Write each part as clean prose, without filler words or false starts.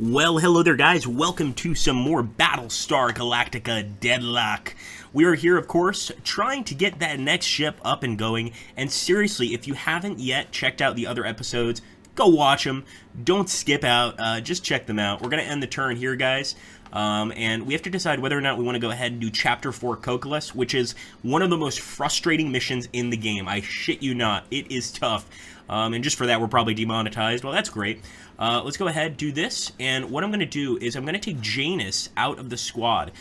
Well, hello there, guys. Welcome to some more Battlestar Galactica Deadlock. We are here, of course, trying to get that next ship up and going. And seriously, if you haven't yet checked out the other episodes, go watch them. Don't skip out. Just check them out. We're going to end the turn here, guys. And we have to decide whether or not we want to go ahead and do Chapter 4 Cocolas, which is one of the most frustrating missions in the game. I shit you not. It is tough. And just for that, we're probably demonetized. Well, that's great. Let's go ahead, do this, and what I'm going to do is I'm going to take Janus out of the squad.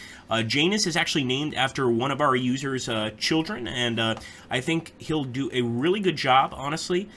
Janus is actually named after one of our users' children, and I think he'll do a really good job, honestly,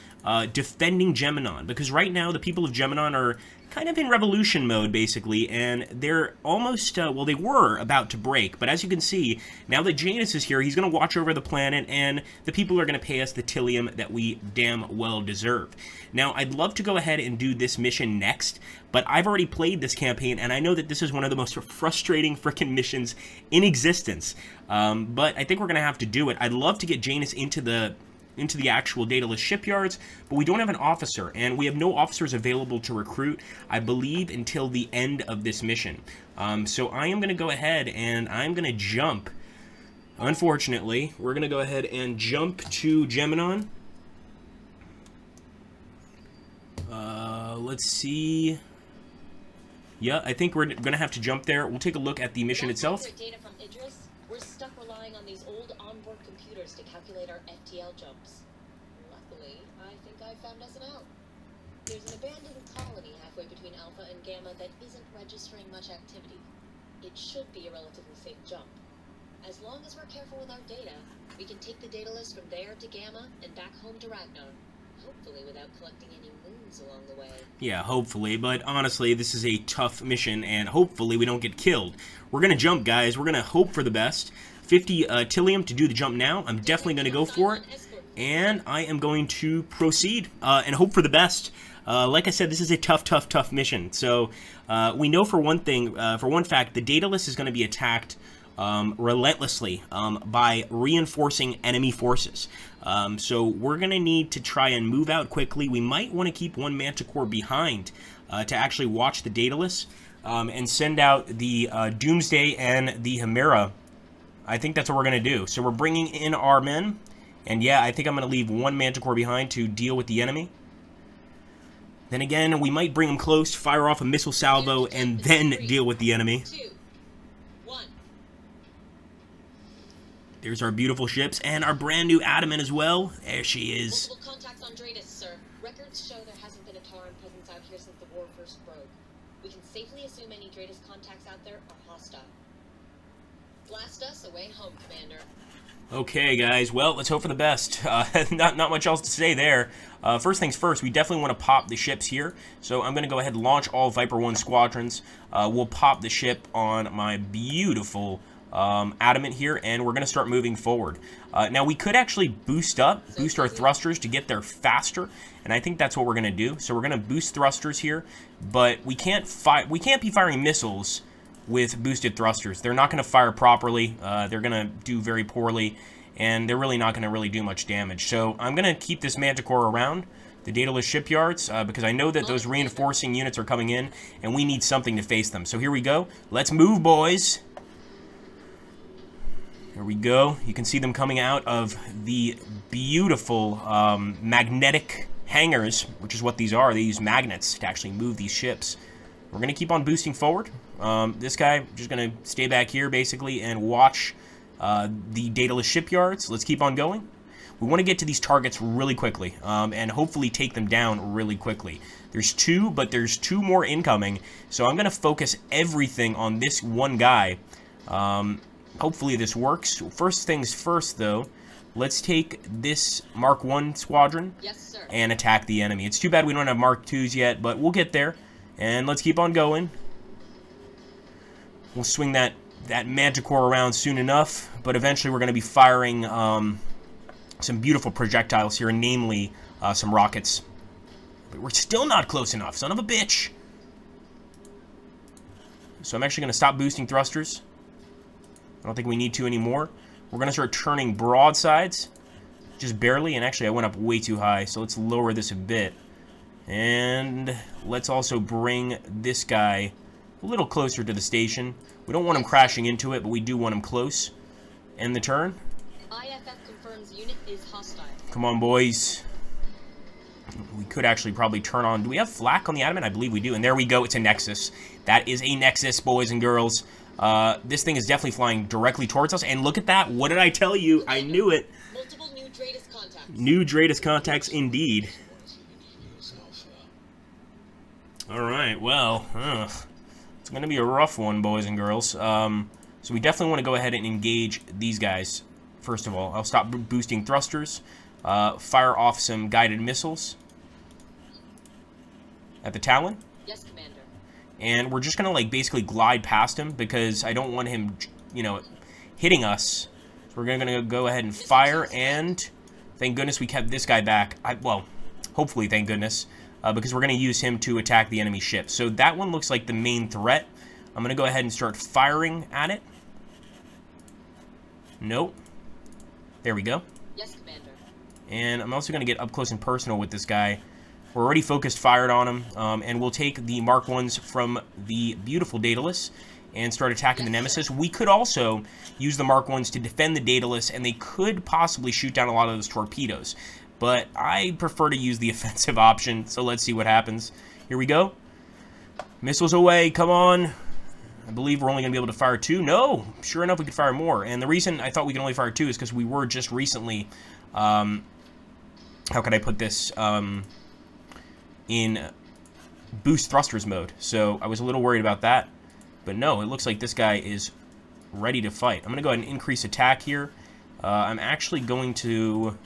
defending Geminon, because right now the people of Geminon are kind of in revolution mode, basically, and they're almost, well, they were about to break, but as you can see, now that Janus is here, he's going to watch over the planet, and the people are going to pay us the Tillium that we damn well deserve. Now, I'd love to go ahead and do this mission next, but I've already played this campaign, and I know that this is one of the most frustrating frickin' missions in existence, but I think we're going to have to do it. I'd love to get Janus into the actual Daedalus shipyards, but we don't have an officer, and we have no officers available to recruit, I believe, until the end of this mission. So I am going to go ahead and I'm going to jump. Unfortunately, we're going to go ahead and jump to Geminon. Let's see. Yeah, I think we're going to have to jump there. We'll take a look at the mission itself. We're stuck relying on these old onboard computers to calculate our FTL jumps. Luckily, I think I found us an out. There's an abandoned colony halfway between Alpha and Gamma that isn't registering much activity. It should be a relatively safe jump. As long as we're careful with our data, we can take the Daedalus from there to Gamma and back home to Ragnar. Hopefully without collecting any moons along the way. Yeah, hopefully, but honestly, this is a tough mission, and hopefully we don't get killed. We're going to jump, guys. We're going to hope for the best. 50 Tillium to do the jump now. I'm definitely going to go for it, and I am going to proceed and hope for the best. Like I said, this is a tough mission. So we know for one thing, for one fact, the Daedalus is going to be attacked relentlessly by reinforcing enemy forces. So we're going to need to try and move out quickly. We might want to keep one Manticore behind to actually watch the Daedalus and send out the Doomsday and the Hemera. I think that's what we're going to do. So we're bringing in our men, and yeah, I think I'm going to leave one Manticore behind to deal with the enemy. Then again, we might bring them close, fire off a missile salvo, and then deal with the enemy. There's our beautiful ships, and our brand new Adamant as well. There she is. Multiple contacts on Dratus, sir. Records show there hasn't been a Tauran presence out here since the war first broke. We can safely assume any Dratus contacts out there are hostile. Blast us away home, Commander. Okay, guys. Well, let's hope for the best. Not much else to say there. First things first, we definitely want to pop the ships here. So I'm going to go ahead and launch all Viper 1 squadrons. We'll pop the ship on my beautiful Adamant here, and we're going to start moving forward. Now, we could actually boost our thrusters to get there faster, and I think that's what we're going to do. So we're going to boost thrusters here, but we can't be firing missiles with boosted thrusters. They're not going to fire properly. They're going to do very poorly, and they're really not going to really do much damage. So I'm going to keep this Manticore around the Daedalus shipyards because I know that those reinforcing units are coming in, and we need something to face them. So here we go. Let's move, boys. There we go. You can see them coming out of the beautiful magnetic hangars, which is what these are. They use magnets to actually move these ships. We're going to keep on boosting forward. This guy just going to stay back here, basically, and watch the Daedalus shipyards. Let's keep on going. We want to get to these targets really quickly, and hopefully take them down really quickly. There's two, but there's two more incoming, so I'm going to focus everything on this one guy. Hopefully this works. First things first, though, let's take this Mark 1 squadron and attack the enemy. It's too bad we don't have Mark 2s yet, but we'll get there. And let's keep on going. We'll swing that Manticore around soon enough, but eventually we're going to be firing some beautiful projectiles here, namely some rockets. But we're still not close enough, son of a bitch. So I'm actually going to stop boosting thrusters. I don't think we need to anymore. We're going to start turning broadsides, just barely, and actually I went up way too high, so let's lower this a bit. And let's also bring this guy a little closer to the station. We don't want him crashing into it, but we do want him close. End the turn. IFF confirms unit is hostile. Come on, boys. We could actually probably turn on... Do we have flak on the Adamant? I believe we do. And there we go. It's a Nexus. That is a Nexus, boys and girls. This thing is definitely flying directly towards us. And look at that. What did I tell you? I knew it. Multiple new Dratus contacts. New Dratus contacts, indeed. Alright, well, it's going to be a rough one, boys and girls. So we definitely want to go ahead and engage these guys, first of all. I'll stop boosting thrusters, fire off some guided missiles at the Talon. Yes, Commander. And we're just going to, like, basically glide past him because I don't want him, you know, hitting us. So we're going to go ahead and fire, and thank goodness we kept this guy back. Well, hopefully, thank goodness. Because we're going to use him to attack the enemy ship. So that one looks like the main threat. I'm going to go ahead and start firing at it. Nope. There we go. Yes, Commander. And I'm also going to get up close and personal with this guy. We're already focused fired on him. And we'll take the Mark 1s from the beautiful Daedalus and start attacking the Nemesis. We could also use the Mark 1s to defend the Daedalus, and they could possibly shoot down a lot of those torpedoes. But I prefer to use the offensive option, so let's see what happens. Here we go. Missiles away, come on. I believe we're only going to be able to fire 2. No, sure enough, we could fire more. And the reason I thought we could only fire 2 is because we were just recently, how could I put this, in boost thrusters mode. So I was a little worried about that. But no, it looks like this guy is ready to fight. I'm going to go ahead and increase attack here. I'm actually going to...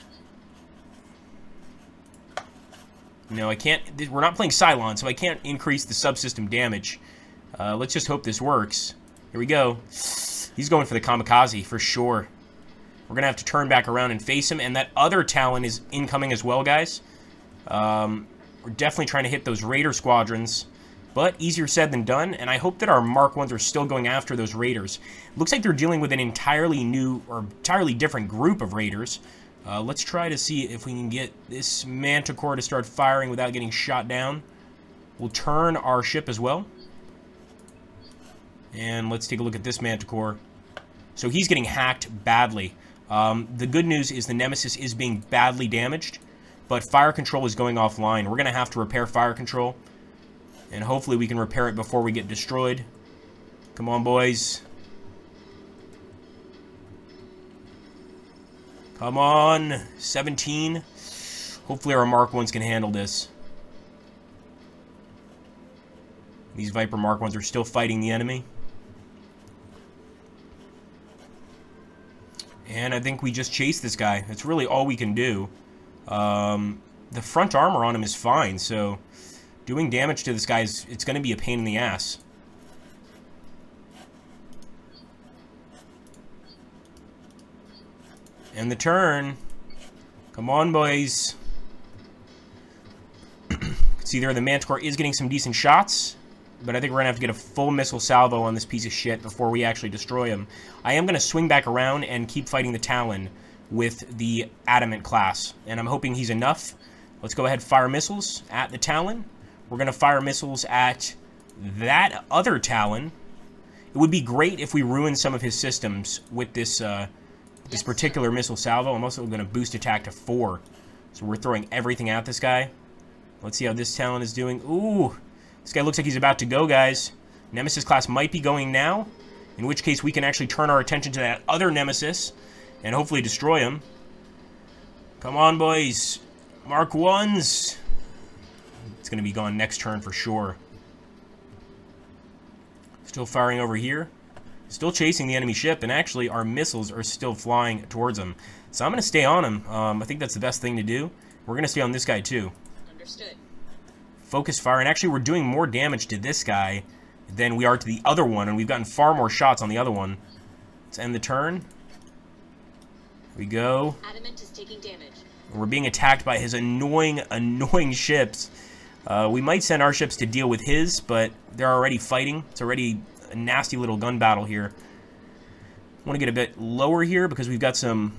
No, I can't... We're not playing Cylon, so I can't increase the subsystem damage. Let's just hope this works. Here we go. He's going for the kamikaze, for sure. We're going to have to turn back around and face him, and that other Talon is incoming as well, guys. We're definitely trying to hit those Raider squadrons, but easier said than done, and I hope that our Mark 1s are still going after those Raiders. Looks like they're dealing with an entirely new, or entirely different group of Raiders. Let's try to see if we can get this Manticore to start firing without getting shot down. We'll turn our ship as well. And let's take a look at this Manticore. So he's getting hacked badly. The good news is the Nemesis is being badly damaged, but fire control is going offline. We're going to have to repair fire control, and hopefully we can repair it before we get destroyed. Come on, boys. Come on, 17. Hopefully our Mark 1s can handle this. These Viper Mark 1s are still fighting the enemy. And I think we just chase this guy. That's really all we can do. The front armor on him is fine, so doing damage to this guy is, it's going to be a pain in the ass. And the turn. Come on, boys. See there, the Manticore is getting some decent shots, but I think we're going to have to get a full missile salvo on this piece of shit before we actually destroy him. I am going to swing back around and keep fighting the Talon with the Adamant class, and I'm hoping he's enough. Let's go ahead and fire missiles at the Talon. We're going to fire missiles at that other Talon. It would be great if we ruined some of his systems with this this particular missile salvo. I'm also going to boost attack to 4. So we're throwing everything at this guy. Let's see how this Talon is doing. Ooh, this guy looks like he's about to go, guys. Nemesis class might be going now, in which case we can actually turn our attention to that other Nemesis and hopefully destroy him. Come on, boys. Mark 1s. It's going to be gone next turn for sure. Still firing over here. Still chasing the enemy ship, and actually our missiles are still flying towards him. So I'm going to stay on him. I think that's the best thing to do. We're going to stay on this guy too. Understood. Focus fire, and actually we're doing more damage to this guy than we are to the other one, and we've gotten far more shots on the other one. Let's end the turn. Here we go. Adamant is taking damage. We're being attacked by his annoying ships. We might send our ships to deal with his, but they're already fighting. It's already a nasty little gun battle here. I want to get a bit lower here because we've got some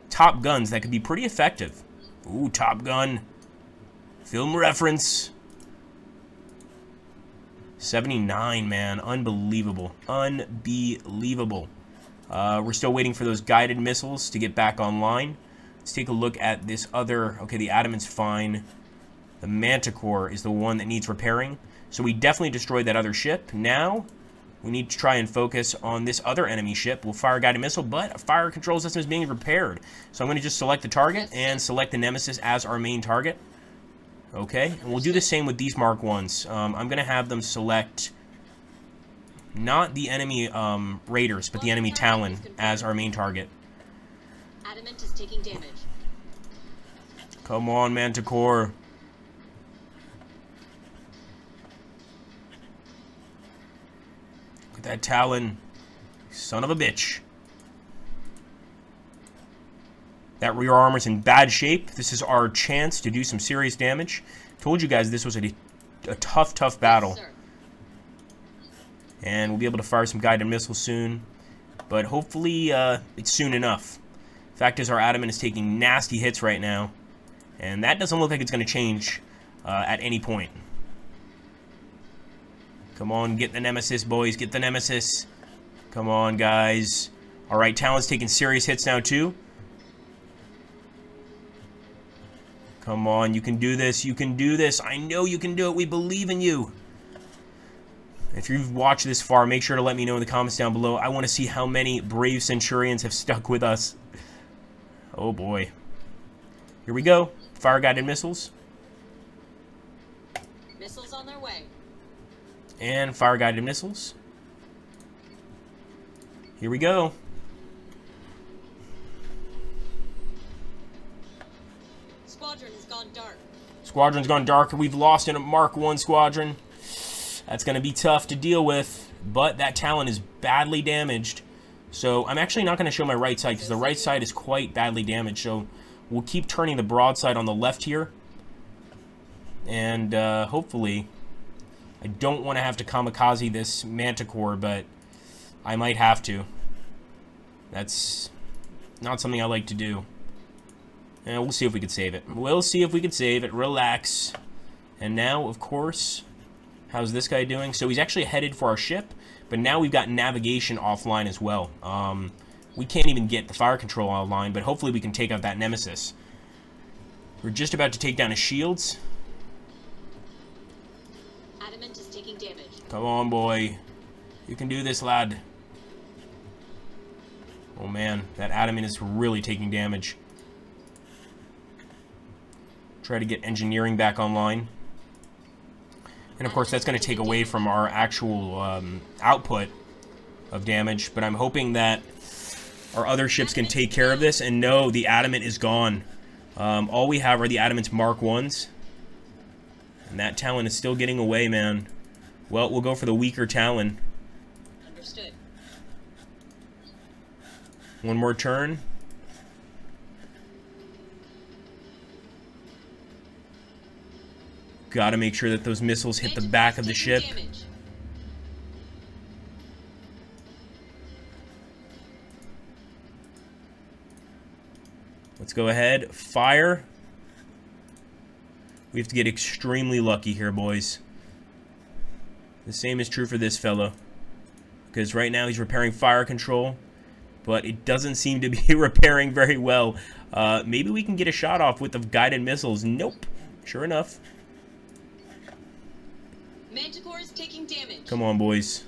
top guns that could be pretty effective. Ooh, Top Gun. Film reference. 79, man. Unbelievable. Unbelievable. We're still waiting for those guided missiles to get back online. Let's take a look at this other... Okay, the Adamant's fine. The Manticore is the one that needs repairing. So we definitely destroyed that other ship. Now, we need to try and focus on this other enemy ship. We'll fire a guided missile, but a fire control system is being repaired. So I'm going to just select the target and select the Nemesis as our main target. Okay, and we'll do the same with these Mark 1s. I'm going to have them select not the enemy Raiders, but the enemy Talon as our main target. Adamant is taking damage. Come on, Manticore. Look at that Talon. Son of a bitch. That rear armor's in bad shape. This is our chance to do some serious damage. Told you guys this was a tough battle. Yes, and we'll be able to fire some guided missiles soon. But hopefully it's soon enough. Fact is, our Adamant is taking nasty hits right now. And that doesn't look like it's going to change at any point. Come on, get the Nemesis, boys. Get the Nemesis. Come on, guys. Alright, Talon's taking serious hits now, too. Come on, you can do this. You can do this. I know you can do it. We believe in you. If you've watched this far, make sure to let me know in the comments down below. I want to see how many brave Centurions have stuck with us. Oh, boy. Here we go. Fire-guided missiles. Missiles on their way. And fire-guided missiles. Here we go. Squadron has gone dark. Squadron's gone dark. We've lost in a Mark 1 squadron. That's going to be tough to deal with. But that Talon is badly damaged. So I'm actually not going to show my right side because the right side is quite badly damaged. So we'll keep turning the broadside on the left here. And hopefully... I don't want to have to kamikaze this Manticore, but I might have to. That's not something I like to do. And we'll see if we can save it. We'll see if we can save it. Relax. And now, of course, how's this guy doing? So he's actually headed for our ship, but now we've got navigation offline as well. We can't even get the fire control online, but hopefully we can take out that Nemesis. We're just about to take down his shields. Adamant is taking damage. Come on, boy. You can do this, lad. Oh, man. That Adamant is really taking damage. Try to get engineering back online. And, of course, that's going to take away from our actual output of damage. But I'm hoping that our other ships can take care of this. And no, the Adamant is gone. All we have are the Adamant's Mark 1s. And that Talon is still getting away, man. Well, we'll go for the weaker Talon. Understood. One more turn. Gotta make sure that those missiles hit the back of the ship. Damage. Let's go ahead. Fire. We have to get extremely lucky here, boys. The same is true for this fellow. Because right now he's repairing fire control. But it doesn't seem to be repairing very well. Maybe we can get a shot off with the guided missiles. Nope. Sure enough. Manticore is taking damage. Come on, boys.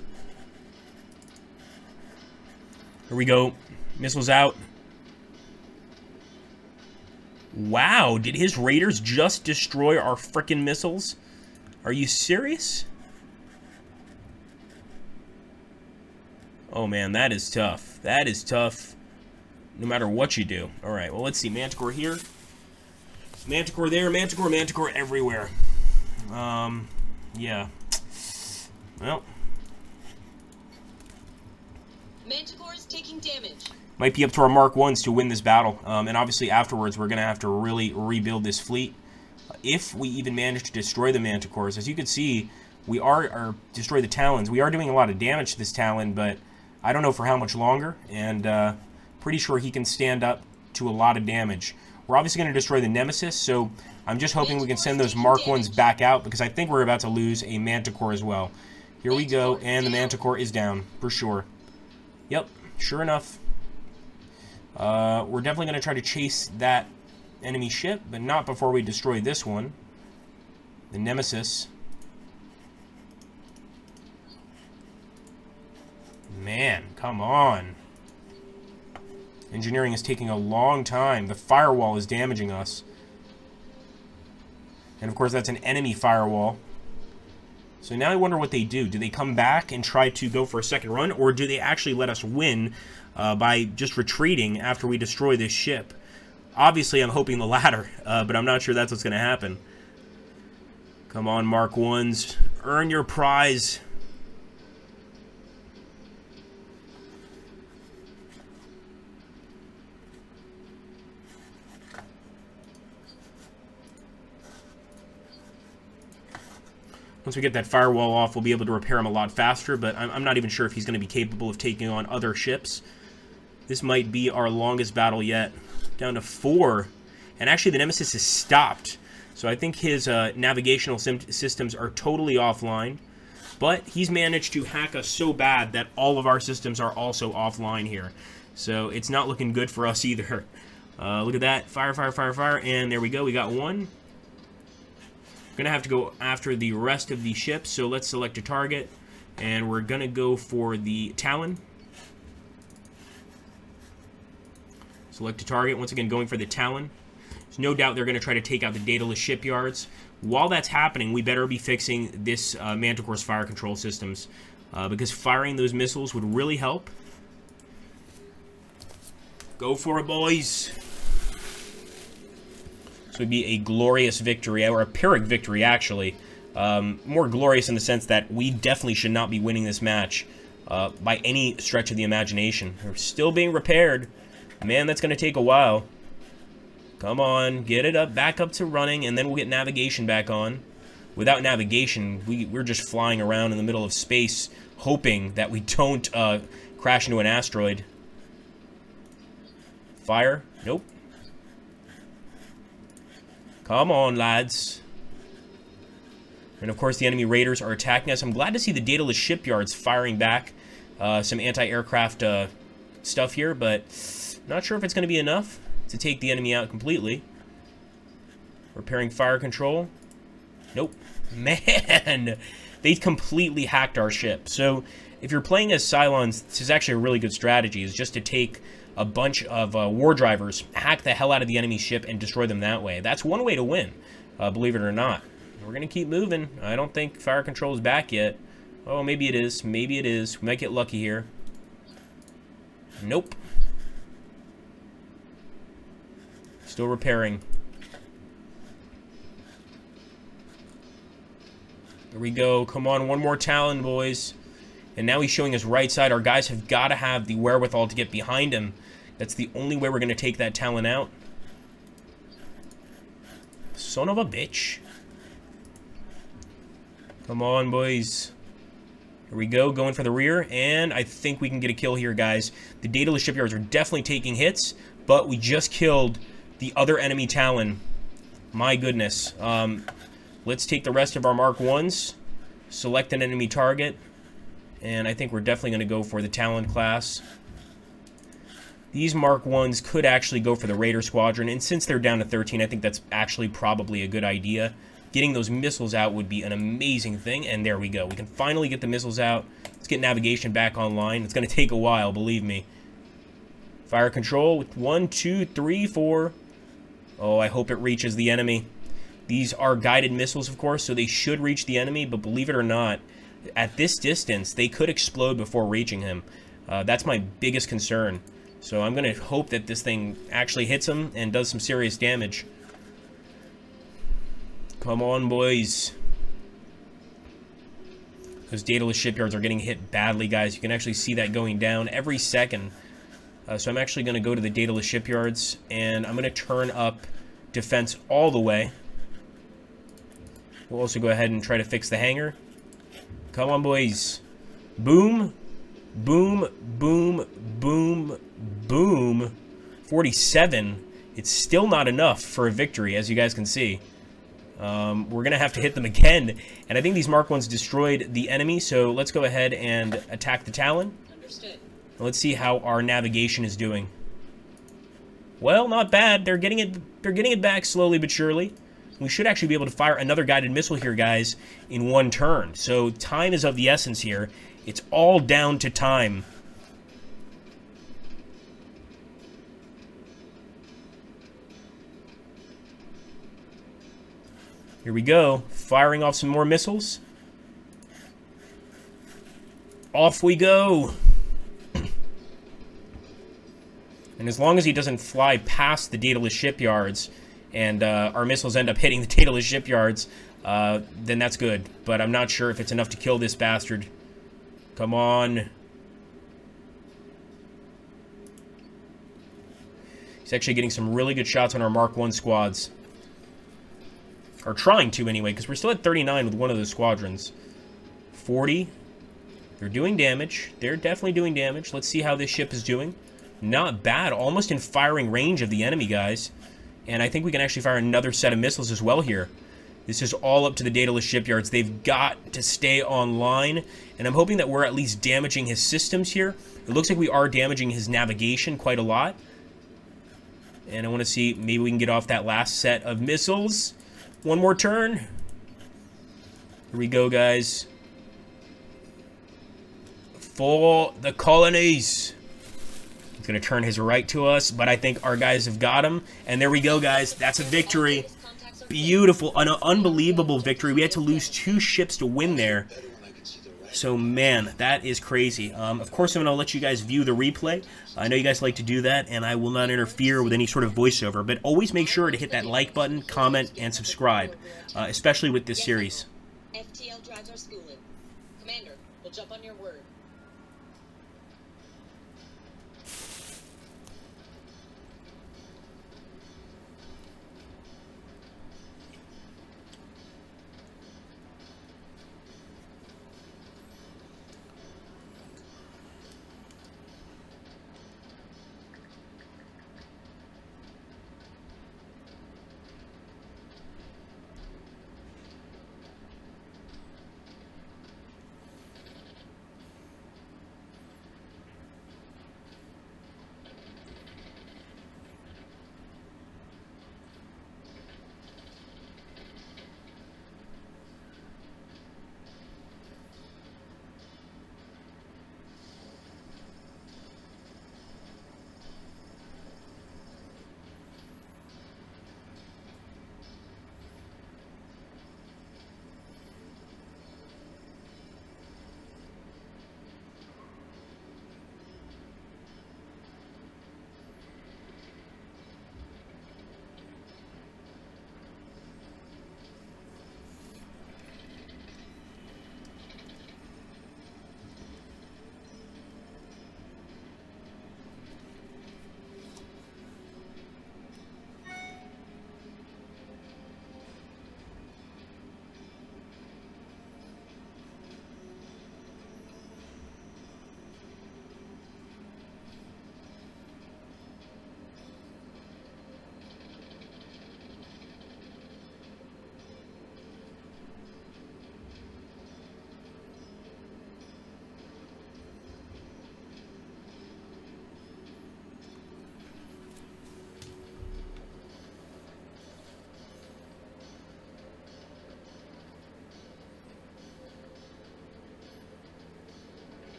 Here we go. Missiles out. Wow, did his raiders just destroy our frickin' missiles? Are you serious? Oh man, that is tough. That is tough. No matter what you do. Alright, well let's see. Manticore here. Manticore there. Manticore everywhere. Yeah. Well. Manticore is taking damage. Might be up to our Mark 1s to win this battle. And obviously afterwards we're going to have to really rebuild this fleet. If we even manage to destroy the Manticores. As you can see, we are destroy the Talons. We are doing a lot of damage to this Talon, but I don't know for how much longer. And pretty sure he can stand up to a lot of damage. We're obviously going to destroy the Nemesis, so I'm just hoping we can send those Mark 1s back out, because I think we're about to lose a Manticore as well. Here we go, and the Manticore is down, for sure. Yep, sure enough. We're definitely going to try to chase that enemy ship, but not before we destroy this one. The Nemesis. Man, come on. Engineering is taking a long time. The firewall is damaging us. And of course, that's an enemy firewall. So now I wonder what they do. Do they come back and try to go for a second run? Or do they actually let us win by just retreating after we destroy this ship? Obviously, I'm hoping the latter. But I'm not sure that's what's going to happen. Come on, Mark 1s. Earn your prize. Once we get that firewall off, we'll be able to repair him a lot faster, but I'm not even sure if he's going to be capable of taking on other ships. This might be our longest battle yet. Down to 4. And actually, the Nemesis is stopped. So I think his navigational systems are totally offline. But he's managed to hack us so bad that all of our systems are also offline here. So it's not looking good for us either. Look at that. Fire, fire, fire, fire. And there we go. We got one. We're going to have to go after the rest of the ships, so let's select a target, and we're going to go for the Talon. Select a target, once again going for the Talon. There's no doubt they're going to try to take out the Daedalus shipyards. While that's happening, we better be fixing this Manticore's fire control systems, because firing those missiles would really help. Go for it, boys! So it would be a glorious victory, or a Pyrrhic victory, actually. More glorious in the sense that we definitely should not be winning this match by any stretch of the imagination. We're still being repaired. Man, that's going to take a while. Come on, get it up, back up to running, and then we'll get navigation back on. Without navigation, we're just flying around in the middle of space, hoping that we don't crash into an asteroid. Fire? Nope. Come on, lads. And of course, the enemy raiders are attacking us. I'm glad to see the Daedalus shipyards firing back some anti-aircraft stuff here, but not sure if it's going to be enough to take the enemy out completely. Repairing fire control. Nope. Man, they completely hacked our ship. So if you're playing as Cylons, this is actually a really good strategy, is just to take a bunch of war drivers, hack the hell out of the enemy ship, and destroy them that way. That's one way to win, believe it or not. We're going to keep moving. I don't think fire control is back yet. Oh, maybe it is. Maybe it is. We might get lucky here. Nope. Still repairing. There we go. Come on, one more Talon, boys. And now he's showing us right side. Our guys have got to have the wherewithal to get behind him. That's the only way we're going to take that Talon out. Son of a bitch. Come on, boys. Here we go, going for the rear. And I think we can get a kill here, guys. The Daedalus shipyards are definitely taking hits, but we just killed the other enemy Talon. My goodness. Let's take the rest of our Mark 1s. Select an enemy target. And I think we're definitely going to go for the Talon class. These Mark 1s could actually go for the Raider Squadron, and since they're down to 13, I think that's actually probably a good idea. Getting those missiles out would be an amazing thing, and there we go. We can finally get the missiles out. Let's get navigation back online. It's going to take a while, believe me. Fire control with 1, 2, 3, 4. Oh, I hope it reaches the enemy. These are guided missiles, of course, so they should reach the enemy, but believe it or not, at this distance, they could explode before reaching him. That's my biggest concern. So I'm going to hope that this thing actually hits him and does some serious damage. Come on, boys. Those Daedalus shipyards are getting hit badly, guys. You can actually see that going down every second. So I'm actually going to go to the Daedalus shipyards, and I'm going to turn up defense all the way. We'll also go ahead and try to fix the hangar. Come on, boys. Boom. Boom. Boom. Boom. Boom. 47 It's still not enough for a victory, as you guys can see. We're going to have to hit them again. And I think these Mark 1s destroyed the enemy, so let's go ahead and attack the Talon. Understood. Let's see how our navigation is doing. Well, not bad. They're getting it back slowly but surely. We should actually be able to fire another guided missile here, guys, in one turn. So time is of the essence here. It's all down to time. Here we go. Firing off some more missiles. Off we go. And as long as he doesn't fly past the Daedalus shipyards and our missiles end up hitting the Daedalus shipyards, then that's good. But I'm not sure if it's enough to kill this bastard. Come on. He's actually getting some really good shots on our Mark 1 squads. Or trying to, anyway, because we're still at 39 with one of those squadrons. 40. They're doing damage. They're definitely doing damage. Let's see how this ship is doing. Not bad. Almost in firing range of the enemy, guys. And I think we can actually fire another set of missiles as well here. This is all up to the Daedalus shipyards. They've got to stay online. And I'm hoping that we're at least damaging his systems here. It looks like we are damaging his navigation quite a lot. And I want to see, maybe we can get off that last set of missiles. One more turn. Here we go, guys. For the colonies. He's going to turn his right to us, but I think our guys have got him. And there we go, guys. That's a victory. Beautiful. An unbelievable victory. We had to lose 2 ships to win there. So, man, that is crazy. Of course, I'm going to let you guys view the replay. I know you guys like to do that, and I will not interfere with any sort of voiceover. But always make sure to hit that like button, comment, and subscribe, especially with this series. FTL drives our schooling. Commander, we'll jump on your word.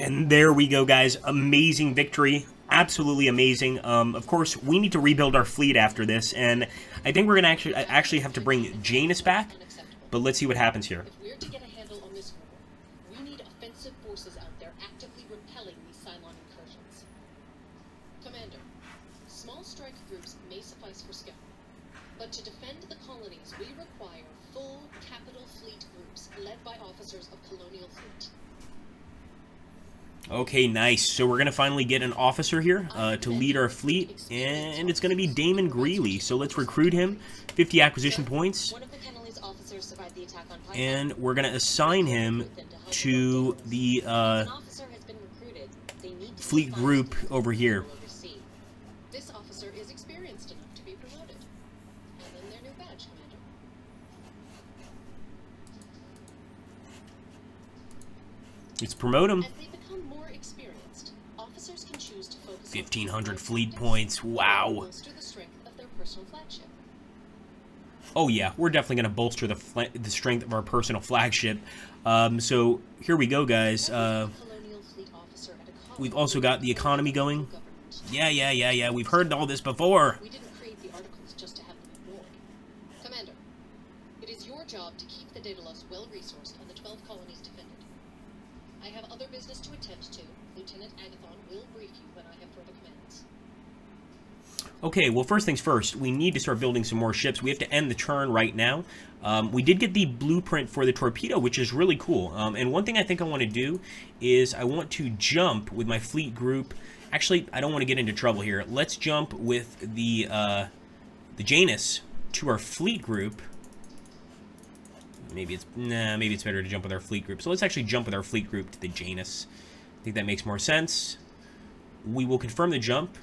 And there we go, guys. Amazing victory. Absolutely amazing. Of course, we need to rebuild our fleet after this, and I think we're going to actually have to bring Janus back, but let's see what happens here. If we're to get a handle on this war, we need offensive forces out there actively repelling these Cylon incursions. Commander, small strike groups may suffice for scouting, but to defend the colonies, we require full capital fleet groups led by officers of Colonial Fleet. Okay, nice. So we're going to finally get an officer here to lead our fleet, and it's going to be Damon Greeley. So let's recruit him, 50 acquisition points, and we're going to assign him to the fleet group over here. This officer is experienced enough to be promoted. And then their new badge, Commander. Let's promote him. As they become more experienced, officers can choose to focus 1,500 fleet points. Wow. Bolster the strength of their personal flagship. Oh yeah, we're definitely going to bolster the strength of our personal flagship. So here we go, guys. We've also got the economy going. Yeah. We've heard all this before. We didn't create the articles just to have them ignored. Commander, it is your job to keep the Daedalus well-resourced and the 12 colonies defended. I have other business to attend to. Lieutenant Agathon will brief you when I have further commands. Okay, well, first things first, we need to start building some more ships. We have to end the turn right now. We did get the blueprint for the torpedo, which is really cool. And one thing I think I want to do is I want to jump with my fleet group. Actually, I don't want to get into trouble here. Let's jump with the Janus to our fleet group. Maybe it's better to jump with our fleet group. So let's actually jump with our fleet group to the Janus. I think that makes more sense. We will confirm the jump.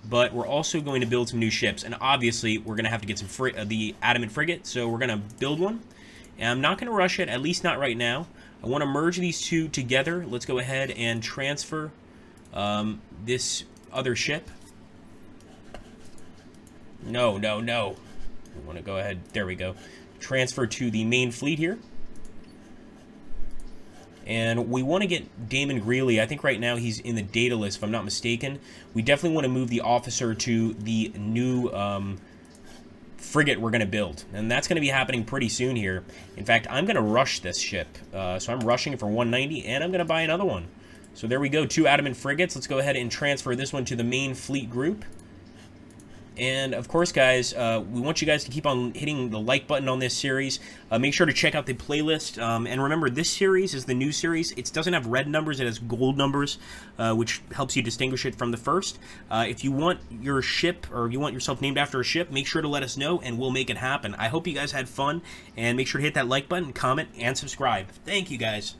But we're also going to build some new ships, and obviously we're going to have to get some the Adamant frigate, so we're going to build one. And I'm not going to rush it, at least not right now. I want to merge these two together. Let's go ahead and transfer this other ship. No. We want to go ahead, there we go. Transfer to the main fleet here. And we want to get Damon Greeley. I think right now he's in the data list, if I'm not mistaken. We definitely want to move the officer to the new frigate we're going to build. And that's going to be happening pretty soon here. In fact, I'm going to rush this ship. So I'm rushing it for 190, and I'm going to buy another one. So there we go, 2 Adamant frigates. Let's go ahead and transfer this one to the main fleet group. And, of course, guys, we want you guys to keep on hitting the like button on this series. Make sure to check out the playlist. And remember, this series is the new series. It doesn't have red numbers. It has gold numbers, which helps you distinguish it from the first. If you want your ship, or you want yourself named after a ship, make sure to let us know, and we'll make it happen. I hope you guys had fun, and make sure to hit that like button, comment, and subscribe. Thank you, guys.